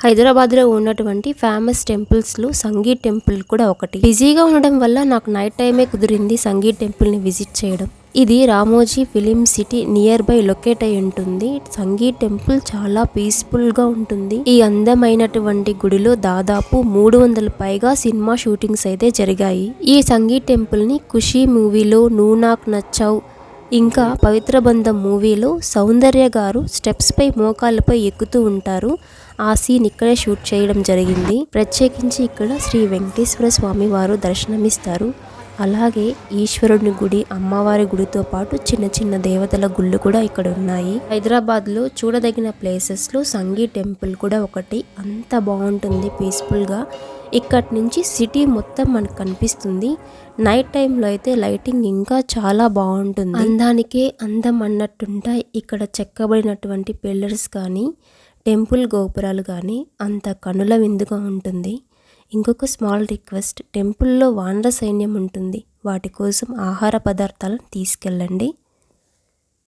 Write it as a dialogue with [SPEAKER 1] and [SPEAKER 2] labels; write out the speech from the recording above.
[SPEAKER 1] హైదరాబాద్లో ఉన్నటువంటి ఫేమస్ టెంపుల్స్లో సంగీ టెంపుల్ కూడా ఒకటి. బిజీగా ఉండడం వల్ల నాకు నైట్ టైమే కుదిరింది సంగీ టెంపుల్ని విజిట్ చేయడం. ఇది Ramoji film city near by locate అయి ఉంటుంది. సంగీ టెంపుల్ చాలా పీస్ఫుల్గా ఉంటుంది. ఈ అందమైనటువంటి గుడిలో దాదాపు 300 పైగా సినిమా షూటింగ్స్ అయితే జరిగాయి. ఈ సంగీ టెంపుల్ని ఖుషీ మూవీలో నువ్వు నాకు నచ్చావు, ఇంకా పవిత్ర బంధం మూవీలో సౌందర్య గారు స్టెప్స్ పై మోకాళ్ళపై ఎక్కుతూ ఉంటారు. ఆ సీన్ ఇక్కడే షూట్ చేయడం జరిగింది. ప్రత్యేకించి ఇక్కడ శ్రీ వెంకటేశ్వర స్వామి వారు దర్శనమిస్తారు. అలాగే ఈశ్వరుని గుడి, అమ్మవారి గుడితో పాటు చిన్న చిన్న దేవతల గుళ్ళు కూడా ఇక్కడ ఉన్నాయి. హైదరాబాద్లో చూడదగిన ప్లేసెస్లో సంగీ టెంపుల్ కూడా ఒకటి. అంత బాగుంటుంది పీస్ఫుల్గా. ఇక్కడి నుంచి సిటీ మొత్తం మనకు కనిపిస్తుంది. నైట్ టైంలో అయితే లైటింగ్ ఇంకా చాలా బాగుంటుంది. అందానికే అందం అన్నట్టుంటాయి ఇక్కడ చెక్కబడినటువంటి పిల్లర్స్ కానీ టెంపుల్ గోపురాలు కానీ అంత కనుల విందుగా ఉంటుంది. ఇంకొక స్మాల్ రిక్వెస్ట్, టెంపుల్లో వానర సైన్యం ఉంటుంది, వాటి కోసం ఆహార పదార్థాలను తీసుకెళ్ళండి.